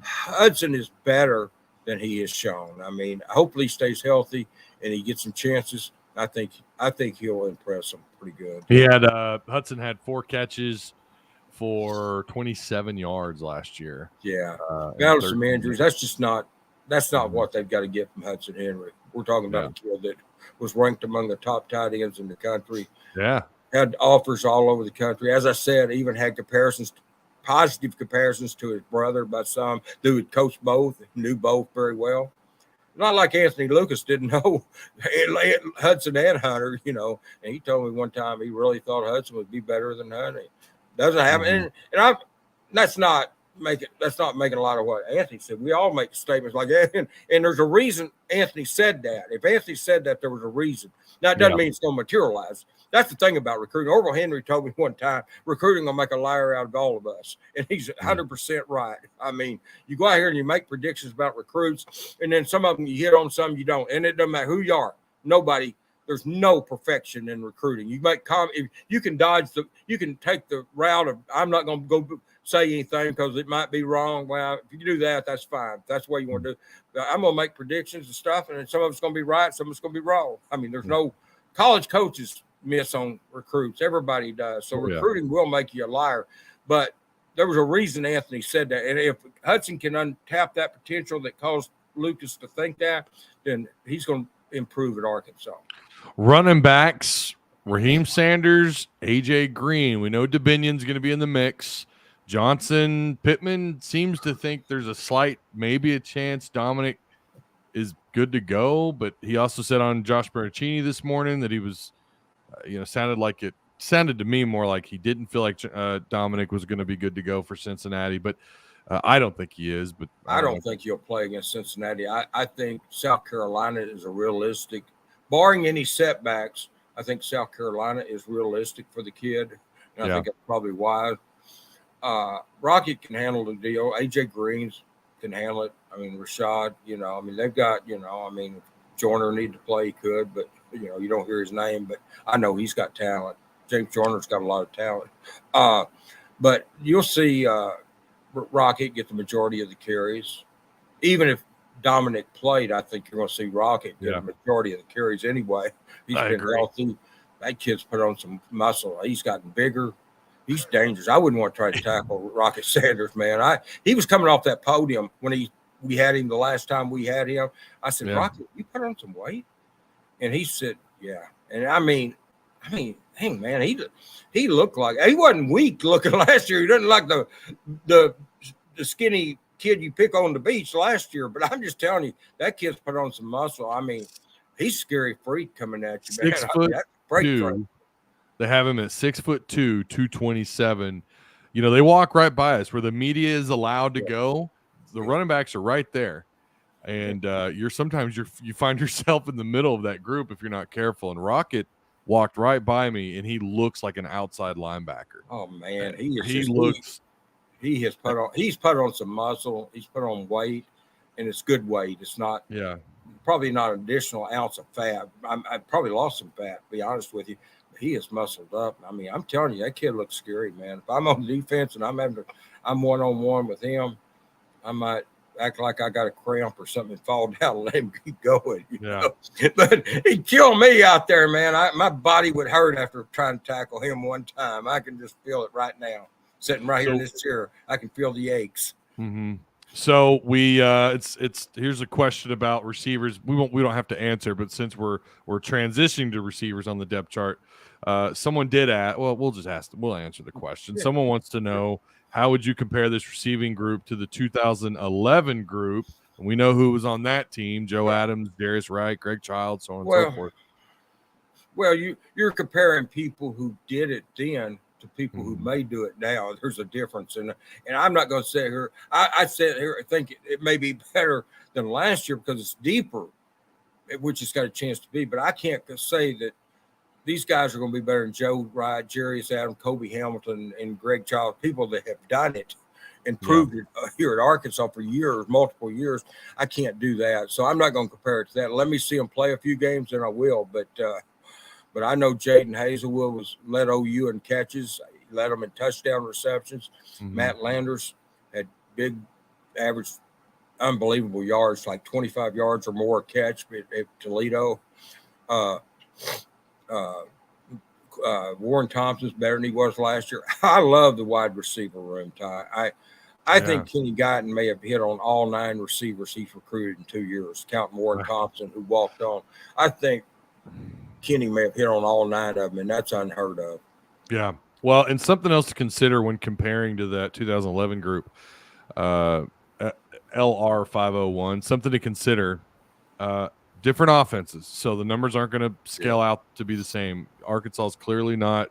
Hudson is better than he has shown. Hopefully he stays healthy and he gets some chances. I think he'll impress them pretty good.
Hudson had 4 catches for 27 yards last year.
Yeah. Got some injuries. That's not what they've got to get from Hudson Henry. We're talking about a kid that was ranked among the top tight ends in the country.
Yeah.
Had offers all over the country. As I said, even had positive comparisons to his brother by some who had coached both, knew both very well. Not like Anthony Lucas didn't know Hudson and Hunter, and he told me one time he really thought Hudson would be better than Hunter. Doesn't happen. And that's not making a lot of what Anthony said. We all make statements like that. And there's a reason Anthony said that. If Anthony said that, there was a reason. Now, it doesn't mean it's going to materialize. That's the thing about recruiting. Orville Henry told me one time, recruiting will make a liar out of all of us. And he's 100% right. You go out here and you make predictions about recruits, and then some of them you hit on, some you don't. And it doesn't matter who you are. There's no perfection in recruiting. You make you can you can take the route of, I'm not going to go say anything because it might be wrong. Well, if you do that, that's fine. That's what you want to do. I'm going to make predictions and stuff, and some of it's going to be right, some of it's going to be wrong. There's no college coaches miss on recruits. Everybody does. So recruiting will make you a liar. But there was a reason Anthony said that. And if Hudson can untap that potential that caused Lucas to think that, then he's going to improve at Arkansas.
Running backs, Raheem Sanders, AJ Green. We know Dubinion's going to be in the mix. Johnson, Pittman seems to think there's maybe a chance Dominic is good to go, but he also said on Josh Baraccini this morning that he was, sounded like it sounded to me more like he didn't feel like Dominic was going to be good to go for Cincinnati, but I don't think he is. But
I don't think he'll play against Cincinnati. I think South Carolina is a realistic, barring any setbacks. I think South Carolina is realistic for the kid, and I think that's probably wise. Rocket can handle the deal. AJ Greens can handle it. I mean, Rashad, they've got, Joyner need to play, he could, but, you don't hear his name, but I know he's got talent. James Joyner's got a lot of talent. But you'll see Rocket get the majority of the carries. Even if Dominic played, I think you're going to see Rocket get the majority of the carries anyway. He's been healthy. That kid's put on some muscle. He's gotten bigger. He's dangerous. I wouldn't want to try to tackle Rocket Sanders, man. He was coming off that podium when we had him the last time we had him. I said, Rocket, you put on some weight? And he said, yeah. And I mean, hey, man, he looked like – he wasn't weak looking last year. He doesn't like the skinny kid you pick on the beach last year. But I'm just telling you, that kid's put on some muscle. I mean, he's a scary freak coming at you, man.
6'2". They have him at 6'2", 227. They walk right by us where the media is allowed to go. The running backs are right there. And you find yourself in the middle of that group if you're not careful. And Rocket walked right by me, and he looks like an outside linebacker.
Oh man,
he's
put on some muscle. He's put on weight, and it's good weight. It's not probably not an additional ounce of fat. I probably lost some fat, to be honest with you. But he is muscled up. I mean, I'm telling you, that kid looks scary, man. If I'm on defense and I'm 1-on-1 with him, I might act like I got a cramp or something and fall down and let him keep going. You know? But he'd kill me out there, man. My body would hurt after trying to tackle him one time. I can just feel it right now. Sitting right here in this chair, I can feel the aches.
Mm-hmm. So here's a question about receivers. We don't have to answer, but since we're transitioning to receivers on the depth chart, someone did ask. Well, we'll answer the question. Yeah. Someone wants to know, how would you compare this receiving group to the 2011 group? And we know who was on that team: Joe Adams, Darius Wright, Greg Childs, so on and so forth.
Well, you're comparing people who did it then to people who may do it now. There's a difference, and I'm not going to say here. I said here, I think it may be better than last year because it's deeper, which it's got a chance to be. But I can't say that these guys are going to be better than Joe Wright, Jarius Adams, Kobe Hamilton, and Greg Childs, people that have done it and proved it here at Arkansas for years, multiple years. I can't do that, so I'm not going to compare it to that. Let me see them play a few games, and I will. But I know Jaden Hazelwood led OU in catches. He led them in touchdown receptions. Mm-hmm. Matt Landers had big, average, unbelievable yards, like 25 yards or more a catch at Toledo. Warren Thompson's better than he was last year. I love the wide receiver room, Ty. I think Kenny Guyton may have hit on all 9 receivers he's recruited in 2 years, counting Warren Thompson, who walked on. I think Kenny may have hit on all 9 of them, and that's unheard of. Yeah.
Well, and something else to consider when comparing to that 2011 group, LR 501, something to consider, different offenses. So the numbers aren't going to scale out to be the same. Arkansas is clearly not,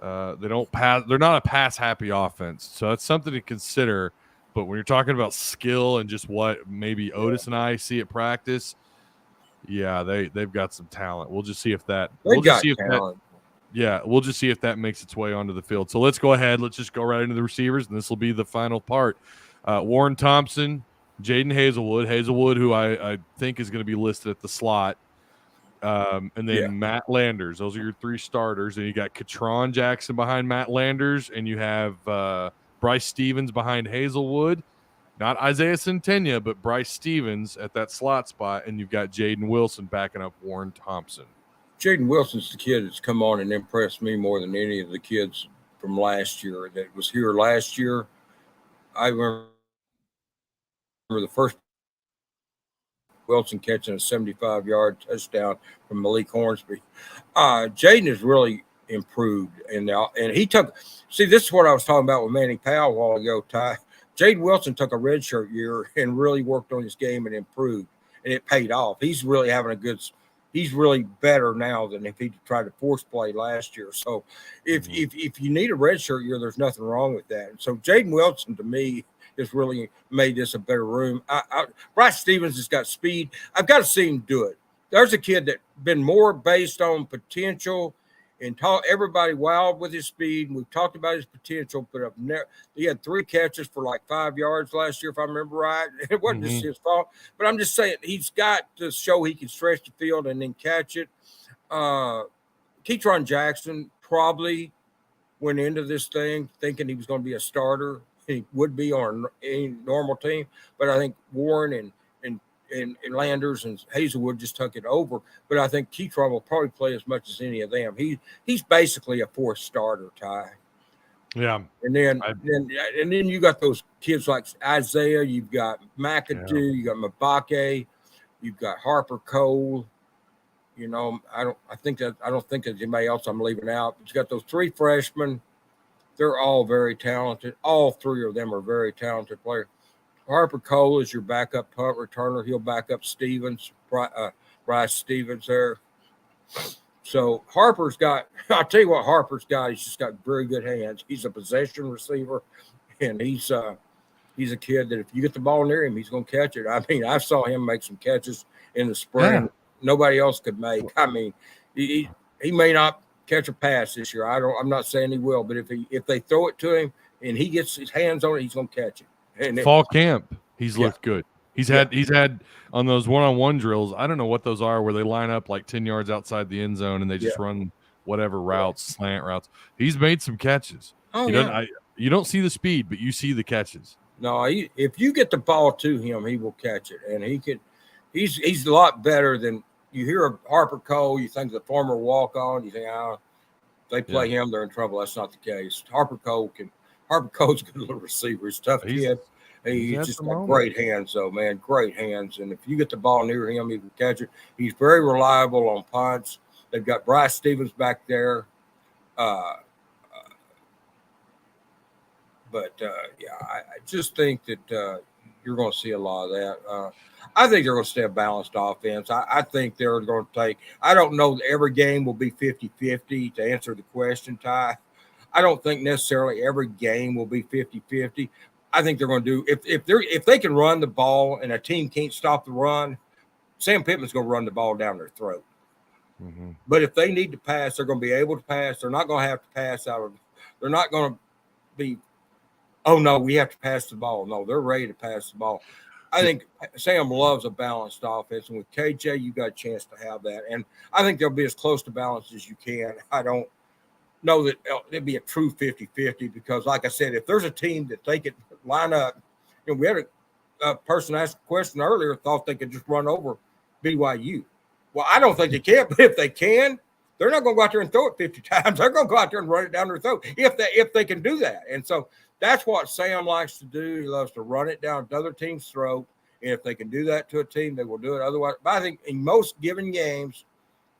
they're not a pass happy offense. So that's something to consider. But when you're talking about skill and just what maybe Otis and I see at practice, they've got some talent. We'll just see if that. We'll just see if that makes its way onto the field. So let's go ahead. Let's just go right into the receivers, and this will be the final part. Warren Thompson, Jaden Hazelwood, who I think is going to be listed at the slot, and then Matt Landers. Those are your 3 starters. And you got Katron Jackson behind Matt Landers, and you have Bryce Stevens behind Hazelwood. Not Isaiah Centenia, but Bryce Stevens at that slot spot, and you've got Jaden Wilson backing up Warren Thompson.
Jaden Wilson's the kid that's come on and impressed me more than any of the kids from last year that was here last year. I remember the first Wilson catching a 75-yard touchdown from Malik Hornsby. Jaden has really improved, and he took – see, this is what I was talking about with Manny Powell a while ago, Ty. Jaden Wilson took a redshirt year and really worked on his game and improved, and it paid off. He's really having a good he's really better now than if he tried to force play last year. So if you need a redshirt year, there's nothing wrong with that. And so Jaden Wilson, to me, has really made this a better room. Bryce Stevens has got speed. I've got to see him do it. There's a kid that been more based on potential and taught everybody wild with his speed. And we've talked about his potential, but he had 3 catches for like 5 yards last year, if I remember right. It wasn't just his fault, but I'm just saying he's got to show he can stretch the field and then catch it. Keytron Jackson probably went into this thing thinking he was going to be a starter. He would be on any normal team, but I think Warren and Landers and Hazelwood just took it over. But I think Keytron will probably play as much as any of them. He's basically a 4th starter, Ty.
Yeah.
And then you got those kids like Isaiah, you've got McAdoo, you got Mabake, you've got Harper Cole. You know, I don't think there's anybody else I'm leaving out. But you got those 3 freshmen. They're all very talented. All 3 of them are very talented players. Harper Cole is your backup punt returner. He'll back up Bryce Stevens there. So Harper's got – I'll tell you what Harper's got. He's just got very good hands. He's a possession receiver, and he's a kid that if you get the ball near him, he's going to catch it. I mean, I saw him make some catches in the spring nobody else could make. I mean, he may not catch a pass this year. I'm not saying he will, but if they throw it to him and he gets his hands on it, he's going to catch it. And
fall camp, he's looked good. He's had on those one-on-one drills. I don't know what those are, where they line up like 10 yards outside the end zone and they just run whatever routes, slant routes. He's made some catches.
Oh,
you don't see the speed, but you see the catches.
No, if you get the ball to him, he will catch it, and he can. He's a lot better than you hear of Harper Cole. You think the former walk-on. You think, if they play him, they're in trouble. That's not the case. Harper Cole's a good little receiver. He's a tough kid. He's just got great hands, though, man. Great hands. And if you get the ball near him, he can catch it. He's very reliable on punts. They've got Bryce Stevens back there. I just think that you're going to see a lot of that. I think they're going to stay a balanced offense. I think they're going to take – I don't know that every game will be 50-50 to answer the question, Ty. I don't think necessarily every game will be 50-50. I think they're going to do if they can run the ball and a team can't stop the run, Sam Pittman's going to run the ball down their throat. Mm-hmm. But if they need to pass, they're going to be able to pass. They're not going to have to pass out of – they're not going to be, oh, no, we have to pass the ball. No, they're ready to pass the ball. I think Sam loves a balanced offense, and with KJ, you got a chance to have that. And I think they'll be as close to balance as you can. I don't know that it'd be a true 50-50 because, like I said, if there's a team that they could line up, we had a person asked a question earlier, thought they could just run over BYU. Well, I don't think they can, but if they can, they're not going to go out there and throw it 50 times. They're going to go out there and run it down their throat if they can do that. And so that's what Sam likes to do. He loves to run it down the other team's throat. And if they can do that to a team, they will do it. Otherwise, but I think in most given games,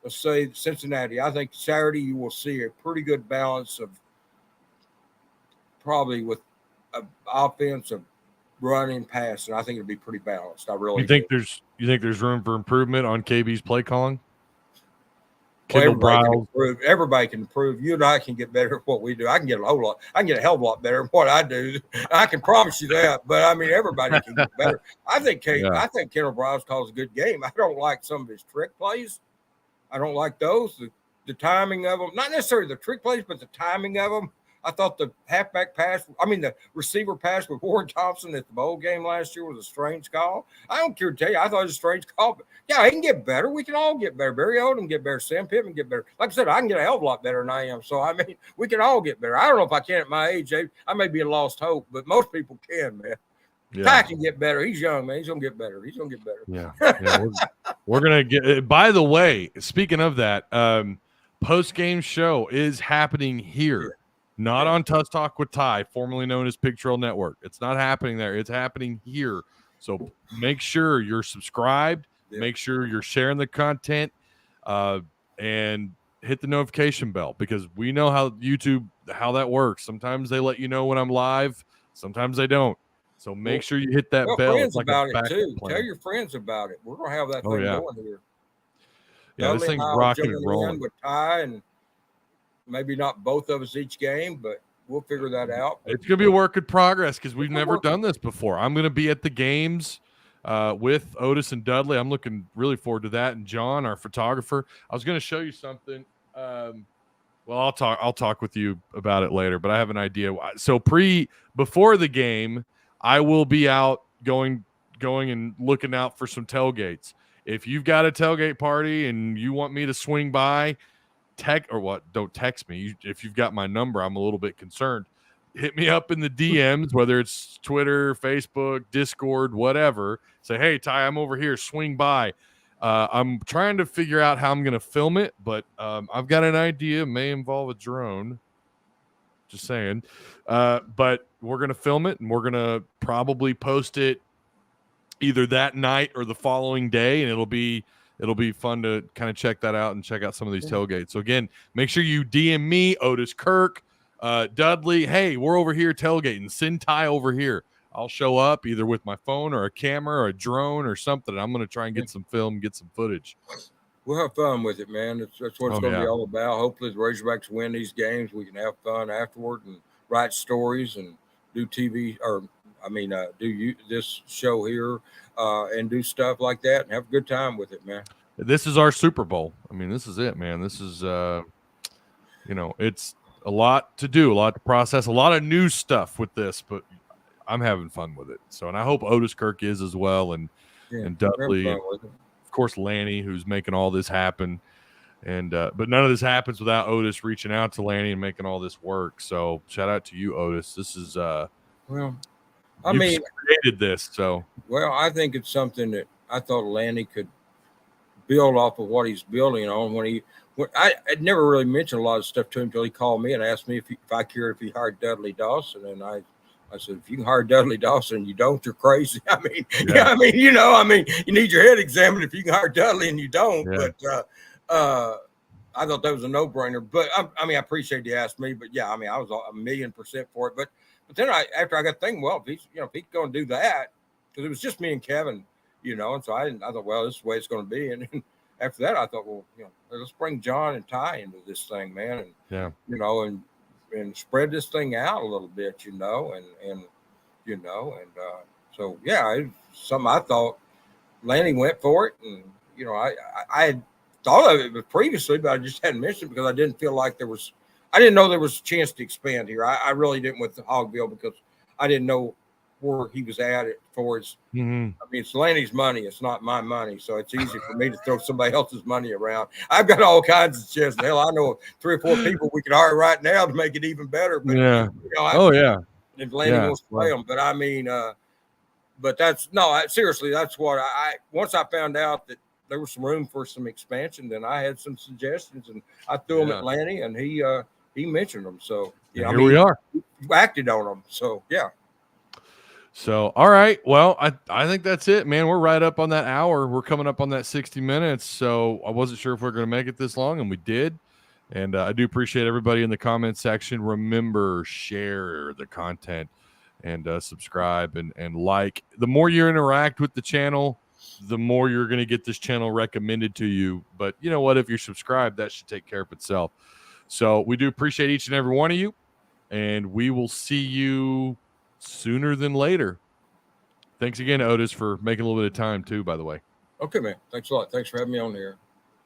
let's say Cincinnati, I think Saturday you will see a pretty good balance of probably with an offense of running, passing. I think it'll be pretty balanced. I really
You think there's room for improvement on KB's play calling?
Everybody can improve. You and I can get better at what we do. I can get a hell of a lot better at what I do. I can promise you that. But I mean, everybody can get better. I think Kendall Briles calls a good game. I don't like some of his trick plays. I don't like those. The timing of them, not necessarily the trick plays, but the timing of them. I thought the the receiver pass with Warren Thompson at the bowl game last year was a strange call. I don't care to tell you, I thought it was a strange call. But yeah, he can get better. We can all get better. Barry Odom get better. Sam Pittman get better. Like I said, I can get a hell of a lot better than I am. So, I mean, we can all get better. I don't know if I can at my age. I may be a lost hope, but most people can, man. Yeah. Ty can get better. He's young, man. He's going to get better.
Yeah. We're going to get – by the way, speaking of that, post-game show is happening here. Yeah. Not on Tuss Talk with Ty, formerly known as Pig Trail Network. It's not happening there. It's happening here. So make sure you're subscribed. Yeah. Make sure you're sharing the content and hit the notification bell because we know how that works. Sometimes they let you know when I'm live. Sometimes they don't. So make sure you hit that bell.
Friends about it too. Tell your friends about it. We're going to have that thing going here.
Yeah, this
Dudley
thing's
and I will
rocking
join
and
in
rolling.
with Ty, and maybe not both of us each game, but we'll figure that out.
It's going to be a work in progress because we've never done this before. I'm going to be at the games with Otis and Dudley. I'm looking really forward to that. And John, our photographer, I was going to show you something. Well, I'll talk with you about it later, but I have an idea. So before the game, I will be out going and looking out for some tailgates. If you've got a tailgate party and you want me to swing by, don't text me. If you've got my number, I'm a little bit concerned. Hit me up in the DMs, whether it's Twitter, Facebook, Discord, whatever. Say, hey, Ty, I'm over here. Swing by. I'm trying to figure out how I'm going to film it, but I've got an idea. It may involve a drone. Just saying. But we're going to film it, and we're going to probably post it either that night or the following day, and it'll be fun to kind of check that out and check out some of these tailgates. So again, make sure you DM me, Otis Kirk, Dudley. Hey, we're over here tailgating. Send Ty over here. I'll show up either with my phone or a camera or a drone or something. I'm going to try and get some film, get some footage.
We'll have fun with it, man. That's what it's going to be all about. Hopefully the Razorbacks win these games. We can have fun afterward and write stories and do TV this show here and do stuff like that and have a good time with it, man.
This is our Super Bowl. I mean, this is it, man. This is, it's a lot to do, a lot to process, a lot of new stuff with this, but I'm having fun with it. So, and I hope Otis Kirk is as well, and Dudley, and of course Lanny, who's making all this happen. And but none of this happens without Otis reaching out to Lanny and making all this work. So shout out to you, Otis. This is created this. So
I think it's something that I thought Lanny could build off of what he's building on. I never really mentioned a lot of stuff to him until he called me and asked me if I cared if he hired Dudley Dawson, and I said, if you can hire Dudley Dawson and you don't, you're crazy. You need your head examined if you can hire Dudley and you don't. Yeah. But I thought that was a no-brainer. But I appreciate you asked me. But yeah, I was 1,000,000% for it. But then after I got thinking, well, if he's going to do that, because it was just me and Kevin, and so I thought, well, this is the way it's going to be. And after that, I thought, well, let's bring John and Ty into this thing, man, and spread this thing out a little bit, so yeah, it's something I thought Lanny went for it, and I had thought of it previously, but I just hadn't mentioned it because I didn't feel like I didn't know there was a chance to expand here. I really didn't with the Hogville because I didn't know where he was at it for his. It's Lanny's money. It's not my money. So it's easy for me to throw somebody else's money around. I've got all kinds of chairs. Hell, I know 3 or 4 people we could hire right now to make it even better. But, if Lanny wants to play them. But but that's seriously, that's what once I found out that there was some room for some expansion, then I had some suggestions and I threw them at Lanny and he mentioned them. So
here we are.
He acted on them. So yeah.
So, all right. Well, I think that's it, man. We're right up on that hour. We're coming up on that 60 minutes. So I wasn't sure if we're going to make it this long, and we did. And I do appreciate everybody in the comment section. Remember, share the content and subscribe and like. The more you interact with the channel, the more you're going to get this channel recommended to you. But you know what? If you're subscribed, that should take care of itself. So we do appreciate each and every one of you, and we will see you sooner than later. Thanks again, Otis, for making a little bit of time too, by the way.
Okay, man. Thanks a lot. Thanks for having me on here.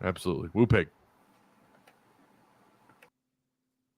Absolutely. Woo pig.